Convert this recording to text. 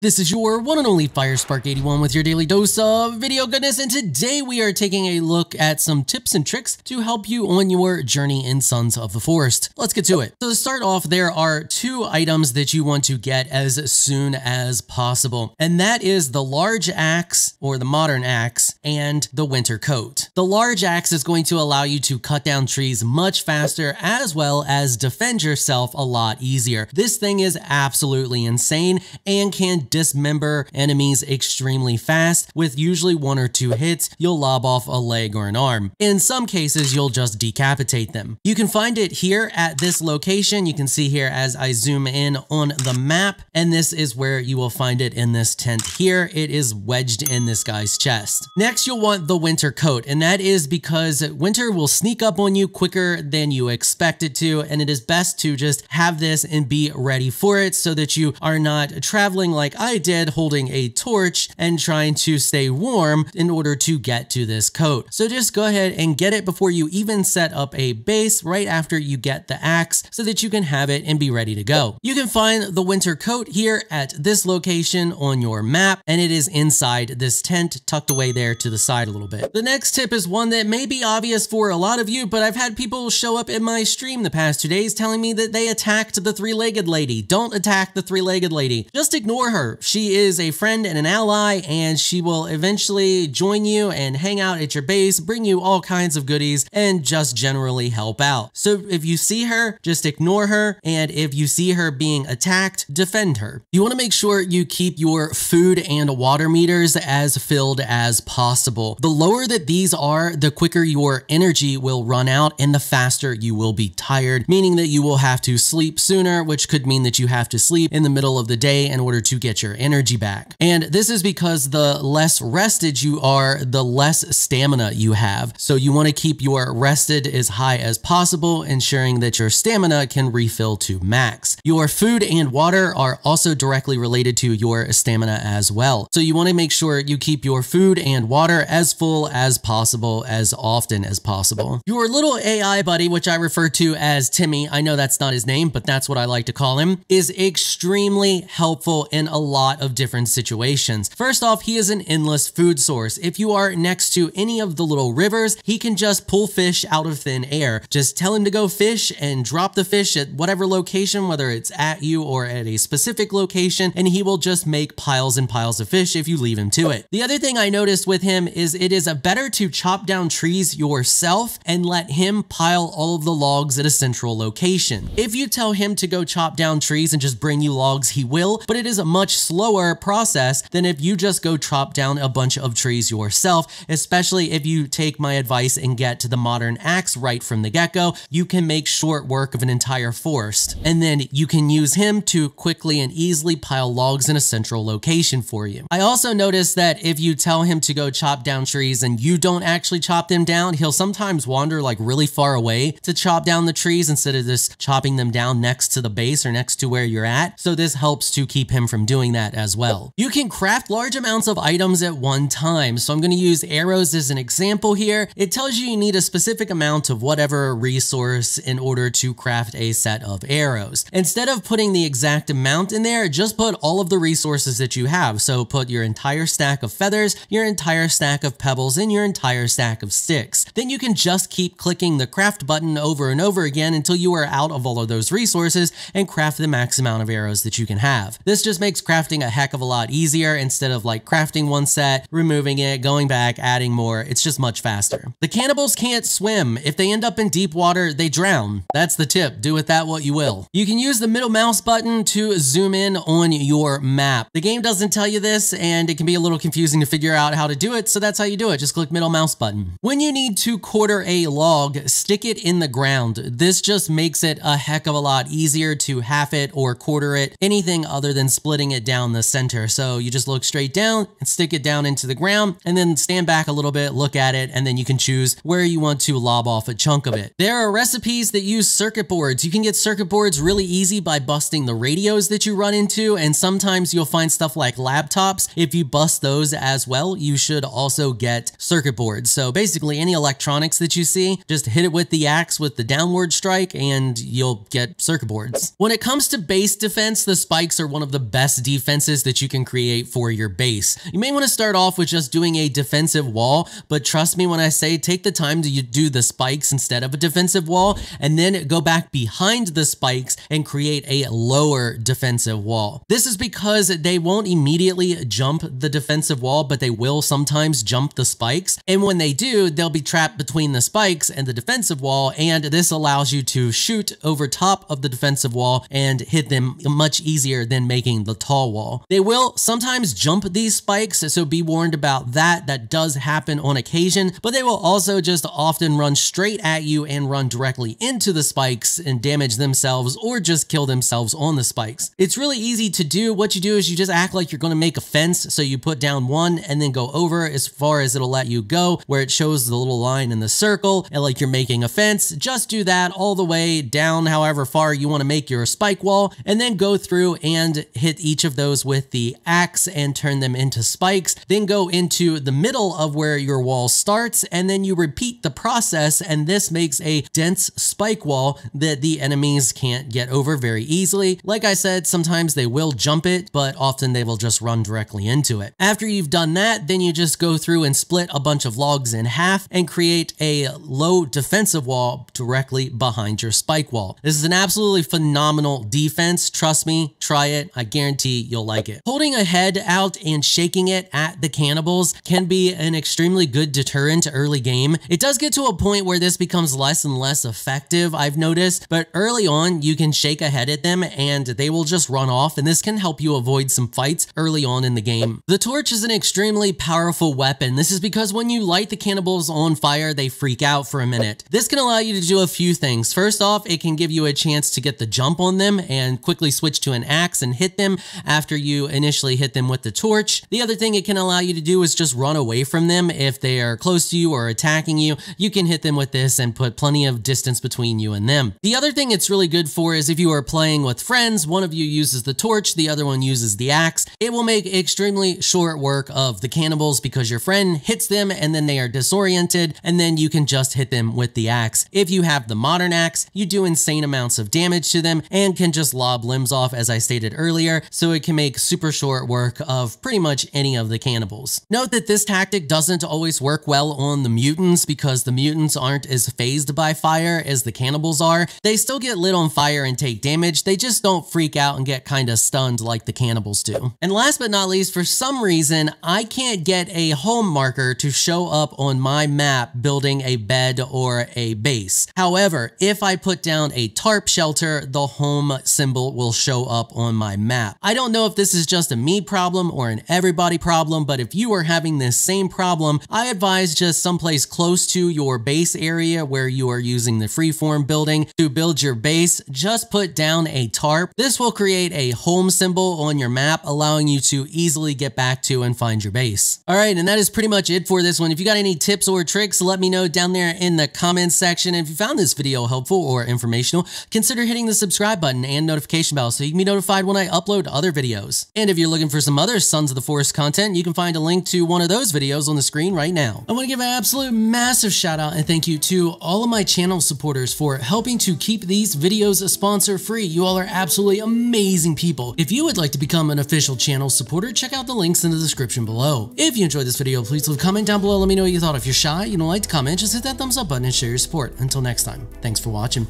This is your one and only 𝐹iRESpark81 with your daily dose of video goodness, and today we are taking a look at some tips and tricks to help you on your journey in Sons of the Forest. Let's get to it. So to start off, there are two items that you want to get as soon as possible, and that is the large axe, or the modern axe, and the winter coat. The large axe is going to allow you to cut down trees much faster, as well as defend yourself a lot easier. This thing is absolutely insane and can dismember enemies extremely fast. With usually 1 or 2 hits, you'll lob off a leg or an arm. In some cases, you'll just decapitate them. You can find it here at this location. You can see here as I zoom in on the map, and this is where you will find it in this tent here. It is wedged in this guy's chest. Next, you'll want the winter coat, and that is because winter will sneak up on you quicker than you expect it to, and it is best to just have this and be ready for it so that you are not traveling like I did, holding a torch and trying to stay warm in order to get to this coat. So just go ahead and get it before you even set up a base, right after you get the axe, so that you can have it and be ready to go. You can find the winter coat here at this location on your map, and it is inside this tent, tucked away there to the side a little bit. The next tip is one that may be obvious for a lot of you, but I've had people show up in my stream the past 2 days telling me that they attacked the three-legged lady. Don't attack the three-legged lady. Just ignore her. She is a friend and an ally, and she will eventually join you and hang out at your base, bring you all kinds of goodies, and just generally help out. So if you see her, just ignore her, and if you see her being attacked, defend her. You want to make sure you keep your food and water meters as filled as possible. The lower that these are, the quicker your energy will run out and the faster you will be tired, meaning that you will have to sleep sooner, which could mean that you have to sleep in the middle of the day in order to get your energy back. And this is because the less rested you are, the less stamina you have. So you want to keep your rested as high as possible, ensuring that your stamina can refill to max. Your food and water are also directly related to your stamina as well. So you want to make sure you keep your food and water as full as possible, as often as possible. Your little AI buddy, which I refer to as Timmy, I know that's not his name, but that's what I like to call him, is extremely helpful in a lot of different situations. First off, he is an endless food source. If you are next to any of the little rivers, he can just pull fish out of thin air. Just tell him to go fish and drop the fish at whatever location, whether it's at you or at a specific location, and he will just make piles and piles of fish if you leave him to it. The other thing I noticed with him is it is better to chop down trees yourself and let him pile all of the logs at a central location. If you tell him to go chop down trees and just bring you logs, he will, but it is a much slower process than if you just go chop down a bunch of trees yourself, especially if you take my advice and get to the modern axe right from the get-go. You can make short work of an entire forest, and then you can use him to quickly and easily pile logs in a central location for you. I also noticed that if you tell him to go chop down trees and you don't actually chop them down, he'll sometimes wander like really far away to chop down the trees instead of just chopping them down next to the base or next to where you're at. So this helps to keep him from doing that as well. You can craft large amounts of items at one time. So I'm going to use arrows as an example here. It tells you need a specific amount of whatever resource in order to craft a set of arrows. Instead of putting the exact amount in there, just put all of the resources that you have. So put your entire stack of feathers, your entire stack of pebbles, and your entire stack of sticks. Then you can just keep clicking the craft button over and over again until you are out of all of those resources and craft the max amount of arrows that you can have. This just makes crafting a heck of a lot easier instead of like crafting one set, removing it, going back, adding more. It's just much faster. The cannibals can't swim. If they end up in deep water, they drown. That's the tip. Do with that what you will. You can use the middle mouse button to zoom in on your map. The game doesn't tell you this, and it can be a little confusing to figure out how to do it, so that's how you do it. Just click middle mouse button. When you need to quarter a log, stick it in the ground. This just makes it a heck of a lot easier to half it or quarter it, anything other than splitting it down the center. So you just look straight down and stick it down into the ground, and then stand back a little bit, look at it, and then you can choose where you want to lob off a chunk of it. There are recipes that use circuit boards. You can get circuit boards really easy by busting the radios that you run into, and sometimes you'll find stuff like laptops. If you bust those as well, you should also get circuit boards. So basically any electronics that you see, just hit it with the axe with the downward strike and you'll get circuit boards. When it comes to base defense, the spikes are one of the best defenses that you can create for your base. You may want to start off with just doing a defensive wall, but trust me when I say take the time to do the spikes instead of a defensive wall, and then go back behind the spikes and create a lower defensive wall. This is because they won't immediately jump the defensive wall, but they will sometimes jump the spikes. And when they do, they'll be trapped between the spikes and the defensive wall, and this allows you to shoot over top of the defensive wall and hit them much easier than making the tall wall. They will sometimes jump these spikes, so be warned about that. That does happen on occasion, but they will also just often run straight at you and run directly into the spikes and damage themselves or just kill themselves on the spikes. It's really easy to do. What you do is you just act like you're going to make a fence, so you put down one and then go over as far as it'll let you go, where it shows the little line in the circle and like you're making a fence. Just do that all the way down however far you want to make your spike wall, and then go through and hit each of those with the axe and turn them into spikes. Then go into the middle of where your wall starts, and then you repeat the process, and this makes a dense spike wall that the enemies can't get over very easily. Like I said, sometimes they will jump it, but often they will just run directly into it. After you've done that, then you just go through and split a bunch of logs in half and create a low defensive wall directly behind your spike wall. This is an absolutely phenomenal defense. Trust me, try it. I guarantee you'll like it. Holding a head out and shaking it at the cannibals can be an extremely good deterrent early game. It does get to a point where this becomes less and less effective, I've noticed, but early on you can shake a head at them and they will just run off, and this can help you avoid some fights early on in the game. The torch is an extremely powerful weapon. This is because when you light the cannibals on fire, they freak out for a minute. This can allow you to do a few things. First off, it can give you a chance to get the jump on them and quickly switch to an axe and hit them after you initially hit them with the torch. The other thing it can allow you to do is just run away from them. If they are close to you or attacking you, you can hit them with this and put plenty of distance between you and them. The other thing it's really good for is if you are playing with friends, one of you uses the torch, the other one uses the axe. It will make extremely short work of the cannibals because your friend hits them and then they are disoriented, and then you can just hit them with the axe. If you have the modern axe, you do insane amounts of damage to them and can just lob limbs off, as I stated earlier, so it can make super short work of pretty much any of the cannibals. Note that this tactic doesn't always work well on the mutants because the mutants aren't as phased by fire as the cannibals are. They still get lit on fire and take damage, they just don't freak out and get kind of stunned like the cannibals do. And last but not least, for some reason, I can't get a home marker to show up on my map building a bed or a base. However, if I put down a tarp shelter, the home symbol will show up on my map. I don't know if this is just a me problem or an everybody problem, but if you are having this same problem, I advise just someplace close to your base area where you are using the freeform building to build your base, just put down a tarp. This will create a home symbol on your map, allowing you to easily get back to and find your base. All right, and that is pretty much it for this one. If you got any tips or tricks, let me know down there in the comments section. And if you found this video helpful or informational, consider hitting the subscribe button and notification bell so you can be notified when I upload other videos. And if you're looking for some other Sons of the Forest content, you can find a link to one of those videos on the screen right now. I want to give an absolute massive shout out and thank you to all of my channel supporters for helping to keep these videos sponsor free. You all are absolutely amazing people. If you would like to become an official channel supporter, check out the links in the description below. If you enjoyed this video, please leave a comment down below. Let me know what you thought. If you're shy, you don't like to comment, just hit that thumbs up button and share your support. Until next time, thanks for watching.